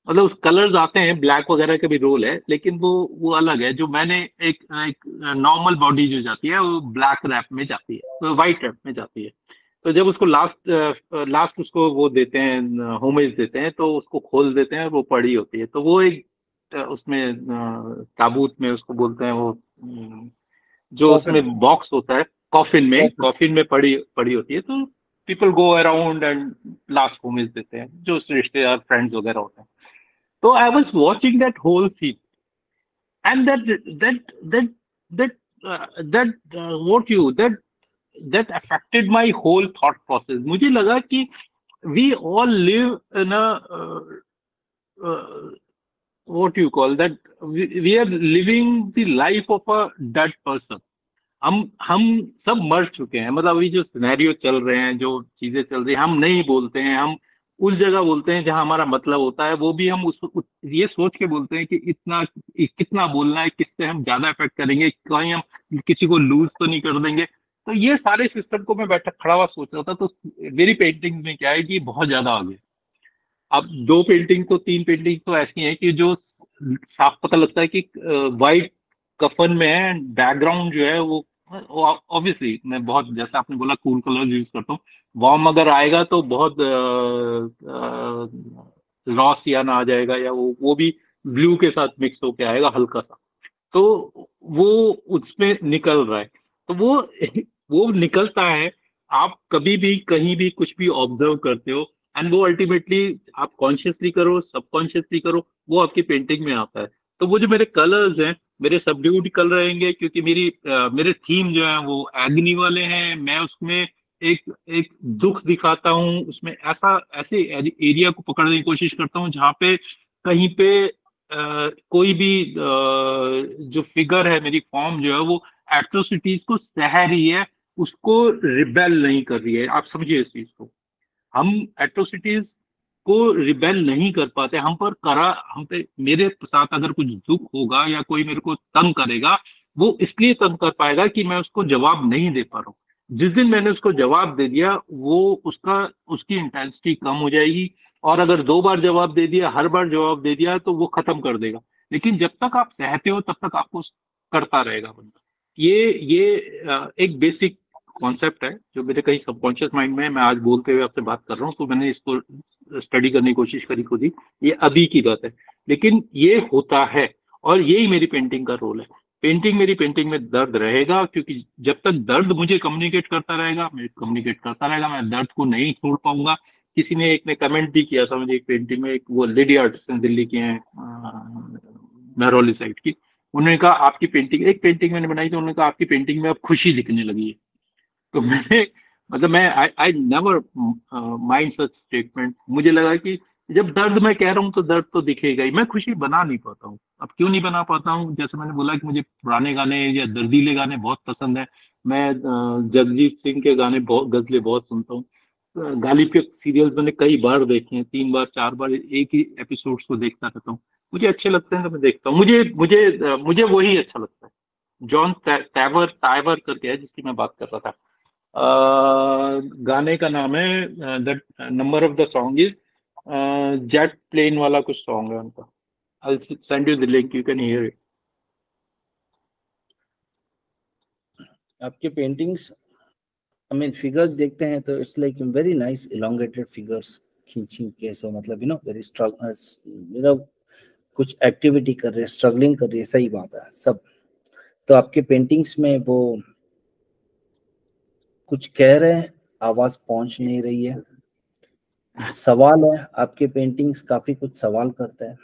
मतलब उस कलर्स आते हैं, ब्लैक वगैरह का भी रोल है, लेकिन वो अलग है। जो मैंने एक नॉर्मल बॉडी जो जाती है वो ब्लैक रैप में जाती है, तो वाइट रैप में जाती है। तो जब उसको लास्ट उसको वो देते हैं, होमेज देते हैं, तो उसको खोल देते हैं, वो पड़ी होती है। तो वो एक उसमें ताबूत में उसको बोलते हैं वो, जो कॉफिन, उसमें बॉक्स होता है, कॉफिन, कॉफिन में पड़ी पड़ी होती है। तो people go around and last homage देते हैं, जो रिश्तेदार फ्रेंड्स वगैरह होते हैं। So I was watching that whole scene, and that that what you that affected my whole thought process. मुझे लगा कि we all live in a uh, what you call that, we are living the life of a dead person. हम सब मर चुके हैं। मतलब अभी जो सिनेरियो चल रहे हैं, जो चीजें चल रही हैं, हम नहीं बोलते हैं, हम उस जगह बोलते हैं जहां हमारा मतलब होता है। वो भी हम ये सोच के बोलते हैं कि कितना बोलना है, किससे हम ज्यादा इफेक्ट करेंगे, कहीं हम किसी को लूज तो नहीं कर देंगे। तो ये सारे सिस्टम को मैं बैठा खड़ा हुआ सोच रहा था। तो मेरी पेंटिंग में क्या है कि बहुत ज्यादा आ गया। अब दो पेंटिंग तो, तीन पेंटिंग तो ऐसी हैं कि जो साफ पता लगता है कि वाइट कफन में है, बैकग्राउंड जो है वो ऑब्वियसली मैं बहुत, जैसे आपने बोला, कूल कलर्स यूज करता हूँ। वार्म अगर आएगा तो बहुत रॉ सियान आ जाएगा, या वो भी ब्लू के साथ मिक्स होके आएगा हल्का सा। तो वो उसमें निकल रहा है। तो वो निकलता है। आप कभी भी कहीं भी कुछ भी ऑब्जर्व करते हो, एंड वो अल्टीमेटली आप कॉन्शियसली करो, सबकॉन्शियसली करो, वो आपकी पेंटिंग में आता है। तो वो जो मेरे कलर्स हैं, मेरे सबड्यूड कलर रहेंगे, क्योंकि मेरे थीम जो है वो एग्नी वाले हैं। मैं उसमें एक एक दुख दिखाता हूँ उसमें, ऐसे एरिया को पकड़ने की कोशिश करता हूँ जहाँ पे कहीं पे कोई भी जो फिगर है, मेरी फॉर्म जो है वो एट्रोसिटीज को सह रही है, उसको रिबेल नहीं कर रही है। आप समझिए इस चीज को। हम एट्रोसिटीज को रिबेल नहीं कर पाते। हम पे मेरे साथ अगर कुछ दुख होगा या कोई मेरे को तंग करेगा, वो इसलिए तंग कर पाएगा कि मैं उसको जवाब नहीं दे पा रहा हूँ। जिस दिन मैंने उसको जवाब दे दिया, वो उसकी इंटेंसिटी कम हो जाएगी। और अगर दो बार जवाब दे दिया, हर बार जवाब दे दिया, तो वो खत्म कर देगा। लेकिन जब तक आप सहते हो तब तक आपको करता रहेगा बंदा। ये एक बेसिक कॉन्सेप्ट है जो मेरे कहीं सबकॉन्शियस माइंड में है। मैं आज बोलते हुए आपसे बात कर रहा हूँ तो मैंने इसको स्टडी करने की कोशिश करी खुद ही। ये अभी की बात है, लेकिन ये होता है और यही मेरी पेंटिंग का रोल है। मेरी पेंटिंग में दर्द रहेगा, क्योंकि जब तक दर्द मुझे कम्युनिकेट करता रहेगा, मैं दर्द को नहीं छोड़ पाऊंगा। किसी ने एक ने कमेंट भी किया था मुझे एक पेंटिंग में, एक वो लेडी आर्टिस्ट दिल्ली के हैं, महरौली साइड की। उन्होंने कहा आपकी पेंटिंग, एक पेंटिंग मैंने बनाई थी, उन्होंने कहा आपकी पेंटिंग में अब खुशी दिखने लगी है। तो मैंने मतलब मैं I never mind such statement. मुझे लगा कि जब दर्द मैं कह रहा हूँ तो दर्द तो दिखेगा ही, मैं खुशी बना नहीं पाता हूँ। अब क्यों नहीं बना पाता हूँ? जैसे मैंने बोला कि मुझे पुराने गाने या दर्दीले गाने बहुत पसंद है। मैं जगजीत सिंह के गाने बहुत, गजलें बहुत सुनता हूँ। गालिब के सीरियल्स मैंने कई बार देखे हैं, 3 बार 4 बार एक ही एपिसोड्स को देखता रहता हूँ। मुझे अच्छे लगते हैं तो मैं देखता हूँ। मुझे वही अच्छा लगता है। जॉन टैवर टाइवर करके है जिसकी मैं बात कर रहा था। गाने का नाम है, the number of the song is jet plane वाला कुछ सॉन्ग है उनका। I'll send you the link, you can hear it. आपके पेंटिंग्स, आई मीन फिगर्स देखते हैं तो it's like very nice elongated figures खींची के, सो मतलब वेरी स्ट्रगल, कुछ एक्टिविटी कर रहे हैं, स्ट्रगलिंग कर रही है, सही बात है सब। तो आपके पेंटिंग्स में वो कुछ कह रहे हैं, आवाज पहुंच नहीं रही है, सवाल है। आपके पेंटिंग्स काफी कुछ सवाल करते हैं,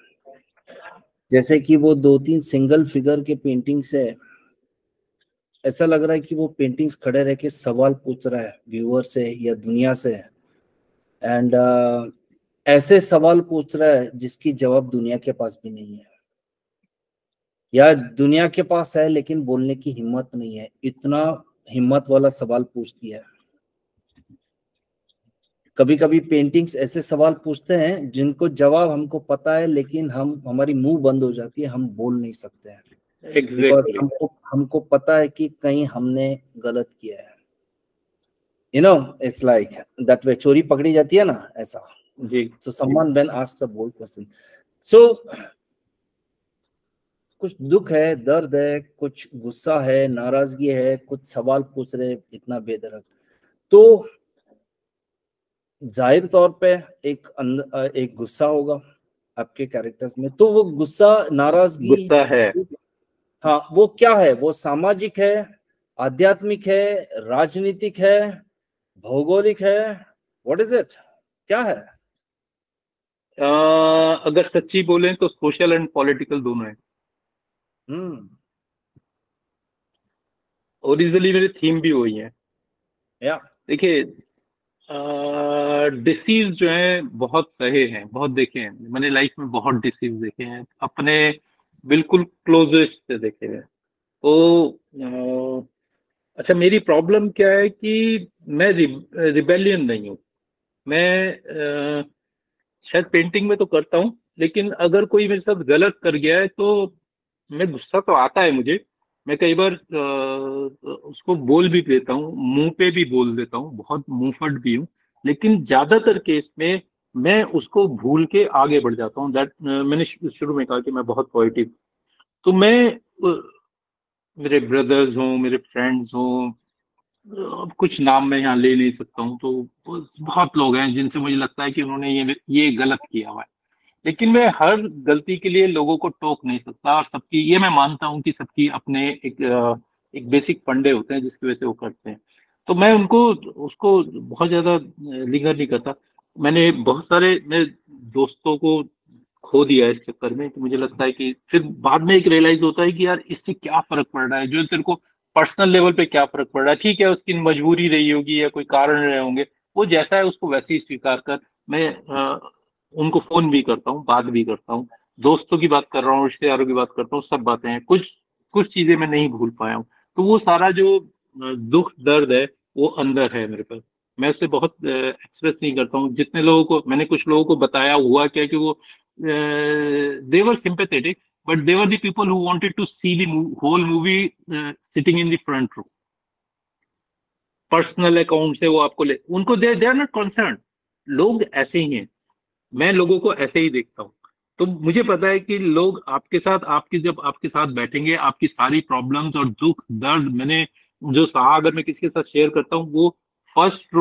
जैसे कि वो 2-3 सिंगल फिगर के पेंटिंग्स है, ऐसा लग रहा है कि वो पेंटिंग्स खड़े रह के सवाल पूछ रहा है व्यूअर से या दुनिया से। एंड ऐसे सवाल पूछ रहा है जिसकी जवाब दुनिया के पास भी नहीं है, या दुनिया के पास है लेकिन बोलने की हिम्मत नहीं है। इतना हिम्मत वाला सवाल पूछती है। कभी कभी पेंटिंग्स ऐसे सवाल पूछते हैं जिनको जवाब हमको पता है, लेकिन हमारी मुंह बंद हो जाती है, हम बोल नहीं सकते हैं, बिकॉज Exactly. हमको पता है कि कहीं हमने गलत किया है। इट्स लाइक दैट वे, चोरी पकड़ी जाती है ना, ऐसा। जी। So someone when asks a bold question, so कुछ दुख है, दर्द है, कुछ गुस्सा है, नाराजगी है, कुछ सवाल पूछ रहे इतना बेदरक। तो जाहिर तौर पे एक गुस्सा होगा आपके कैरेक्टर्स में। तो वो गुस्सा, नाराजगी, गुस्सा है। हाँ, वो क्या है? वो सामाजिक है, आध्यात्मिक है, राजनीतिक है, भौगोलिक है? What is it? क्या है? अगर सच्ची बोलें तो सोशल एंड पॉलिटिकल दोनों है। हम्म। ओरिजिनली मेरे थीम भी वही है। या देखिए, डिसीज जो है बहुत सहे हैं, बहुत देखे हैं मैंने लाइफ में, बहुत डिसीज देखे हैं, अपने बिल्कुल क्लोजेस्ट से देखे हैं। तो अच्छा, मेरी प्रॉब्लम क्या है कि मैं रिबेलियन नहीं हूँ। मैं शायद पेंटिंग में तो करता हूँ, लेकिन अगर कोई मेरे साथ गलत कर गया है तो मैं, गुस्सा तो आता है मुझे। मैं कई बार उसको बोल भी देता हूँ, मुंह पे भी बोल देता हूँ, बहुत मुंहफट भी हूँ। लेकिन ज्यादातर केस में मैं उसको भूल के आगे बढ़ जाता हूँ। दैट मैंने शुरू में कहा कि मैं बहुत पॉजिटिव। तो मैं मेरे ब्रदर्स हों, मेरे फ्रेंड्स हों, अब कुछ नाम मैं यहाँ ले नहीं सकता हूँ, तो बहुत लोग हैं जिनसे मुझे लगता है कि उन्होंने ये गलत किया हुआ है। लेकिन मैं हर गलती के लिए लोगों को टोक नहीं सकता, और सबकी, ये मैं मानता हूँ कि सबकी अपने एक बेसिक फंडे होते हैं जिसकी वजह से वो करते हैं। तो मैं उनको, उसको बहुत ज्यादा लिंगर नहीं करता। मैंने बहुत सारे मेरे दोस्तों को खो दिया इस चक्कर में, कि मुझे लगता है कि फिर बाद में एक रियलाइज होता है कि यार इससे क्या फर्क पड़ रहा है, जो तेरे को पर्सनल लेवल पे क्या फर्क पड़ रहा है। ठीक है, उसकी मजबूरी रही होगी या कोई कारण रहे होंगे, वो जैसा है उसको वैसे ही स्वीकार कर। मैं उनको फोन भी करता हूँ, बात भी करता हूँ, दोस्तों की बात कर रहा हूँ, रिश्तेदारों की बात करता हूँ, सब बातें हैं। कुछ कुछ चीजें मैं नहीं भूल पाया हूँ। तो वो सारा जो दुख दर्द है वो अंदर है मेरे पास। मैं उसे बहुत एक्सप्रेस नहीं करता हूँ। जितने लोगों को मैंने, कुछ लोगों को बताया, हुआ क्या कि वो they were sympathetic, but they were the people who wanted to see the whole movie sitting in the front row. Personal account से वो आपको ले, उनको दे आर नॉट कंसर्न। लोग ऐसे ही हैं, मैं लोगों को ऐसे ही देखता हूँ। तो मुझे पता है कि लोग आपके साथ, जब आपके साथ बैठेंगे, आपकी सारी प्रॉब्लम्स और दुख दर्द, मैंने जो साहा अगर मैं किसी के साथ शेयर करता हूँ, वो फर्स्ट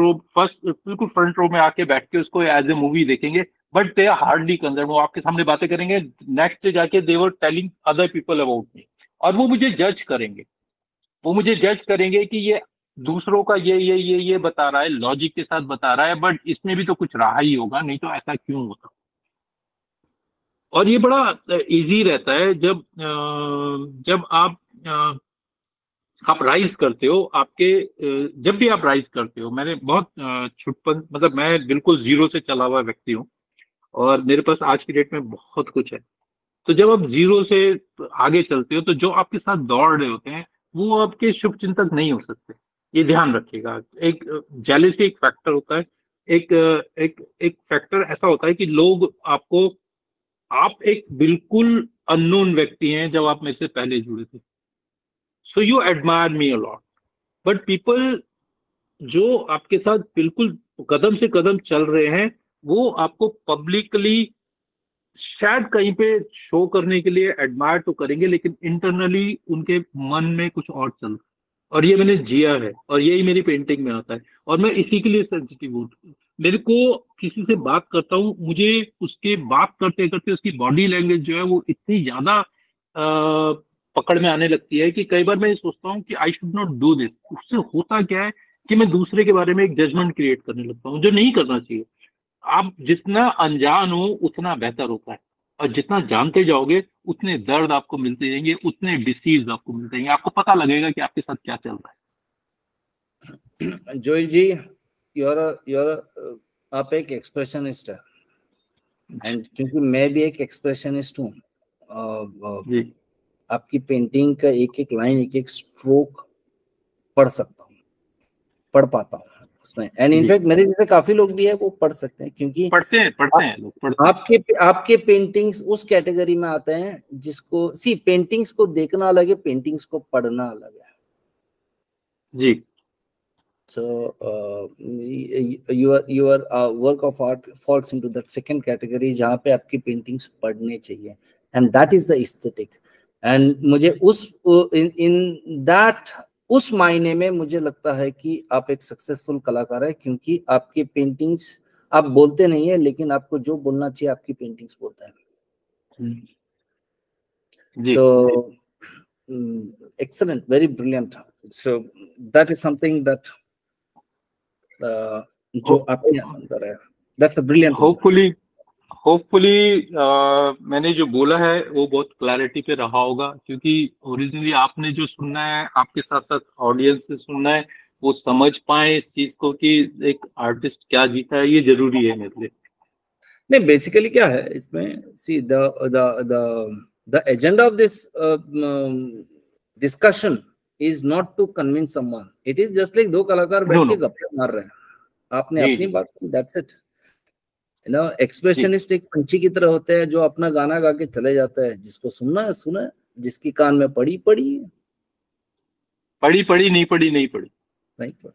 बिल्कुल फ्रंट रो में आके बैठ के उसको एज ए मूवी देखेंगे, but they are hardly concern. वो आपके सामने बातें करेंगे, नेक्स्ट डे जाके they were telling other people about me, और वो मुझे जज करेंगे। वो मुझे जज करेंगे कि ये दूसरों का ये बता रहा है, लॉजिक के साथ बता रहा है, बट इसमें भी तो कुछ रहा ही होगा, नहीं तो ऐसा क्यों होता। और ये बड़ा इजी रहता है जब आप राइज करते हो, जब भी आप राइज करते हो। मैंने बहुत छुटपन, मतलब मैं बिल्कुल जीरो से चला हुआ व्यक्ति हूँ, और मेरे पास आज की डेट में बहुत कुछ है। तो जब आप जीरो से आगे चलते हो, तो जो आपके साथ दौड़ रहे होते हैं वो आपके शुभ चिंतक नहीं हो सकते। ये ध्यान रखिएगा। एक जेलिसी एक फैक्टर होता है। एक फैक्टर ऐसा होता है कि लोग आपको, आप एक बिल्कुल अननोन व्यक्ति हैं जब आप मेरे से पहले जुड़े थे, so you admire me a lot, but people जो आपके साथ बिल्कुल कदम से कदम चल रहे हैं, वो आपको पब्लिकली शायद कहीं पे शो करने के लिए एडमायर तो करेंगे, लेकिन इंटरनली उनके मन में कुछ और चल रहा है। और ये मैंने जिया है, और यही मेरी पेंटिंग में आता है, और मैं इसी के लिए सेंसिटिव हूँ। मेरे को किसी से बात करता हूँ, मुझे उसके बात करते करते उसकी बॉडी लैंग्वेज जो है वो इतनी ज्यादा पकड़ में आने लगती है कि कई बार मैं ये सोचता हूँ कि I should not do this. उससे होता क्या है कि मैं दूसरे के बारे में एक जजमेंट क्रिएट करने लगता हूँ, जो नहीं करना चाहिए। आप जितना अनजान हो उतना बेहतर होता है, और जितना जानते जाओगे उतने दर्द आपको मिलते जाएंगे, उतने डिसीज आपको मिलते जाएंगे, आपको पता लगेगा कि आपके साथ क्या चल रहा है। जोयल जी, आप एक एक्सप्रेशनिस्ट है, एंड क्योंकि मैं भी एक एक्सप्रेशनिस्ट हूँ, जी आपकी पेंटिंग का एक एक लाइन, एक एक स्ट्रोक पढ़ सकता हूँ, पढ़ पाता हूँ उसमें। एंड जी, इनफैक्ट मेरे जैसे काफी लोग भी है वो पढ़ सकते हैं, क्योंकि पढ़ते हैं लोग, पढ़ते हैं। आपके पेंटिंग्स उस कैटेगरी में आते हैं जिसको, सी, पेंटिंग्स को देखना अलग है, पेंटिंग्स को पढ़ना अलग है। जी So your work of art falls into that second category, जहाँ पे आपकी पेंटिंग्स पढ़ने चाहिए, and that is the aesthetic. And मुझे in that उस मायने में मुझे लगता है कि आप एक सक्सेसफुल कलाकार है, क्योंकि आपकी पेंटिंग्स, आप बोलते नहीं है, लेकिन आपको जो बोलना चाहिए आपकी पेंटिंग्स बोलता है। जी So excellent, very brilliant. So that is something that जो आपके अंदर है, that's a brilliant one. Hopefully hopefully मैंने जो बोला है वो बहुत क्लैरिटी पे रहा होगा, क्योंकि ओरिजिनली आपने जो सुनना है, आपके साथ साथ ऑडियंस से सुनना है, वो समझ पाए इस चीज को कि एक आर्टिस्ट क्या जीता है, ये जरूरी है मेरे लिए। नहीं, बेसिकली क्या है इसमें, see, the agenda of this discussion is not to convince someone, it is just like दो कलाकार नो बैठ के नो, गप्पे मार रहे हैं, आपने जी अपनी जी बात की, दैट्स इट। जी, एक्सप्रेशनिस्ट एक पंछी की तरह होते हैं जो अपना गाना गा के चले जाता है, जिसको सुनना है सुना, जिसकी कान में पड़ी पड़ी, पढ़ी पढ़ी नहीं पढ़ी नहीं पढ़ी। नहीं पड़ी,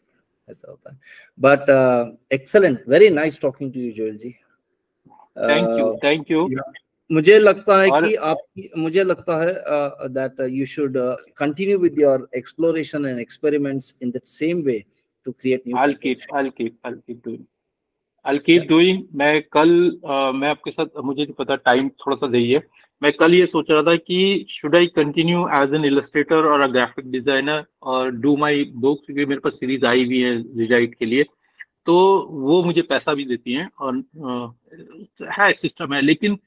ऐसा होता है। But excellent, very nice talking to you Joel ji. Thank you, thank you. मुझे लगता है और कि मुझे लगता है that you should continue with your exploration and experiments in that same way to create new I'll keep compositions. I'll keep I'll keep doing I'll keep Yeah. doing। मैं कल मैं आपके साथ, मुझे नहीं पता, टाइम थोड़ा सा देइए। मैं कल ये सोच रहा था कि should I continue as an illustrator और अ ग्राफिक डिजाइनर और डू माय बुक्स, क्योंकि मेरे पास सीरीज आई हुई है रिजाइट के लिए, तो वो मुझे पैसा भी देती हैं, और है सिस्टम है। लेकिन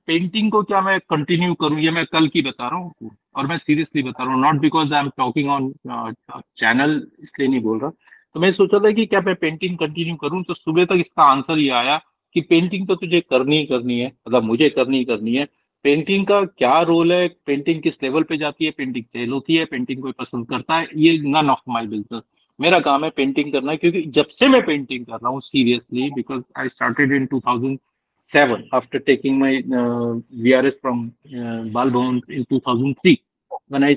पेंटिंग को क्या मैं कंटिन्यू करूं, ये मैं कल की बता रहा हूँ, और मैं सीरियसली बता रहा हूँ, not because I am talking on channel, इसलिए नहीं बोल रहा। तो मैं सोचा था कि क्या मैं पेंटिंग कंटिन्यू करूं, तो सुबह तक इसका आंसर ये आया कि पेंटिंग तो तुझे करनी ही करनी है, मतलब मुझे करनी ही करनी है। पेंटिंग का क्या रोल है, पेंटिंग किस लेवल पे जाती है, पेंटिंग सेल होती है, पेंटिंग कोई पसंद करता है, ये नन ऑफ माई बिजनेस। मेरा काम है पेंटिंग करना, क्योंकि जब से मैं पेंटिंग कर रहा हूँ seriously, because I started in 2007 after taking my VRS from Bal Bhavan in 2003 when I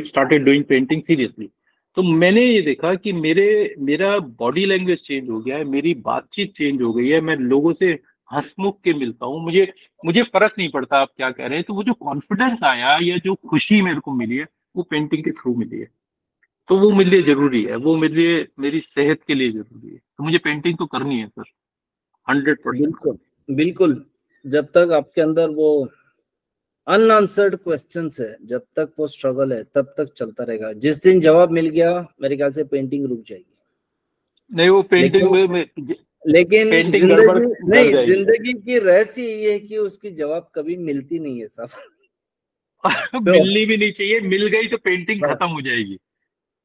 started doing painting seriously। तो मैंने ये देखा कि मेरा बॉडी लैंग्वेज चेंज हो गया है, मेरी बातचीत चेंज हो गई है, मैं लोगों से हंसमुख के मिलता हूँ, मुझे मुझे फर्क नहीं पड़ता आप क्या कह रहे हैं। तो वो जो कॉन्फिडेंस आया या जो खुशी मेरे को मिली है, वो पेंटिंग के थ्रू मिली है। तो वो मेरे लिए जरूरी है, वो मेरे लिए मेरी सेहत के लिए जरूरी है। तो मुझे पेंटिंग तो करनी है सर, 100%। बिल्कुल बिल्कुल, जब तक आपके अंदर वो अनआंसर्ड क्वेश्चंस है, जब तक वो स्ट्रगल है, तब तक चलता रहेगा। जिस दिन जवाब मिल गया, मेरे ख्याल से पेंटिंग रुक जाएगी। नहीं, वो पेंटिंग लेकिन पेंटिंग गड़बड़ जिंदगी कर नहीं, जाएगी। जिंदगी की रहस्य ये है कि उसकी जवाब कभी मिलती नहीं है साहब। तो मिलनी भी नहीं चाहिए, मिल गई तो पेंटिंग खत्म हो जाएगी।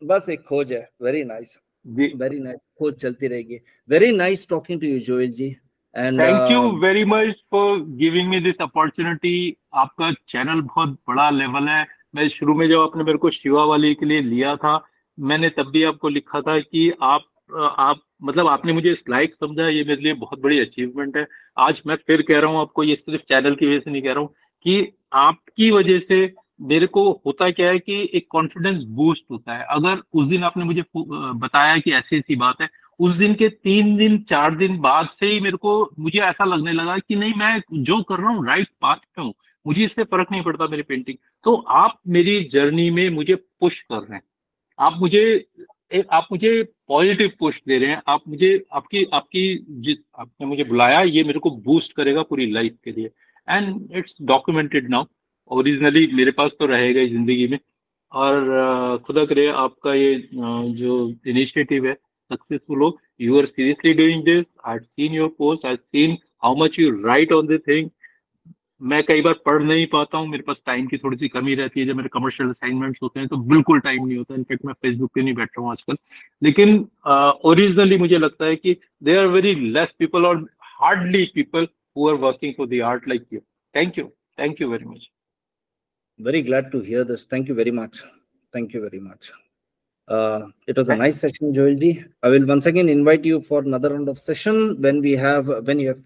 बस एक खोज है। वेरी नाइस, जी, वेरी नाइस, खोज चलती रहेगी। Very nice talking to you Joel ji. And thank you very much for giving me this opportunity. आपका चैनल बहुत बड़ा लेवल है। मैं शुरू में जब आपने मेरे को शिवा वाली के लिए लिया था, मैंने तब भी आपको लिखा था कि आप मतलब आपने मुझे इस लायक समझा, ये मेरे लिए बहुत बड़ी अचीवमेंट है। आज मैं फिर कह रहा हूँ आपको, ये सिर्फ चैनल की वजह से नहीं कह रहा हूँ, कि आपकी वजह से मेरे को होता क्या है कि एक कॉन्फिडेंस बूस्ट होता है। अगर उस दिन आपने मुझे बताया कि ऐसी ऐसी बात है, उस दिन के 3 दिन 4 दिन बाद से ही मुझे ऐसा लगने लगा कि नहीं, मैं जो कर रहा हूँ राइट पाथ पे हूँ, मुझे इससे फर्क नहीं पड़ता मेरी पेंटिंग। तो आप मेरी जर्नी में मुझे पुश कर रहे हैं, आप मुझे आप मुझे पॉजिटिव पुश दे रहे हैं। आप मुझे आपकी आपकी आपने मुझे बुलाया, ये मेरे को बूस्ट करेगा पूरी लाइफ के लिए। And it's documented now, originally मेरे पास तो रहेगा ही जिंदगी में। और खुदा करे आपका ये जो इनिशिएटिव है सक्सेसफुल हो। You are seriously doing this, I have seen your post, I have seen how much you write on the things. मैं कई बार पढ़ नहीं पाता हूँ, मेरे पास टाइम की थोड़ी सी कमी रहती है, जब मेरे कमर्शियल असाइनमेंट्स होते हैं तो बिल्कुल टाइम नहीं होता। इनफैक्ट मैं फेसबुक पे नहीं बैठ रहा हूँ आजकल। लेकिन ओरिजिनली मुझे लगता है कि there are very less people और hardly people who are working for the art like you. Thank you very much. very glad to hear this. Thank you very much. Thank you very much. It was a nice session, Joel ji. I will once again invite you for another round of session when you have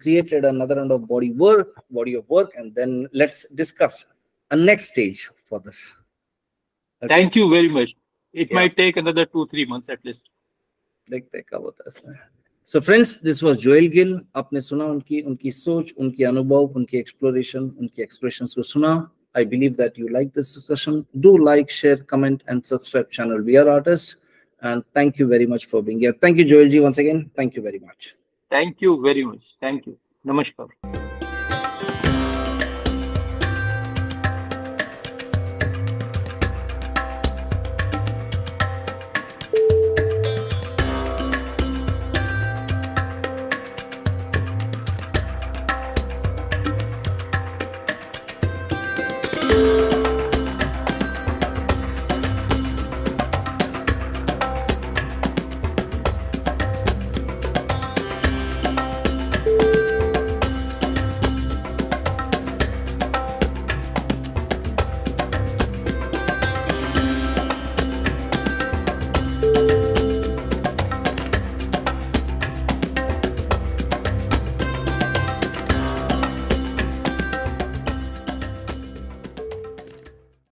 created another round of body of work, and then let's discuss a next stage for this. Okay? Thank you very much. It might take another 2-3 months at least. देखते कब होता है इसमें। So friends, this was Joel Gill. आपने सुना उनकी सोच, उनकी अनुभव, उनकी एक्सप्लोरेशन, उनकी एक्सप्रेशंस को सुना। I believe that you like this discussion. Do like, share, comment, and subscribe channel We Are Artists. And thank you very much for being here. Thank you, Joel ji, once again. Thank you very much. Thank you very much. Thank you. Namaskar.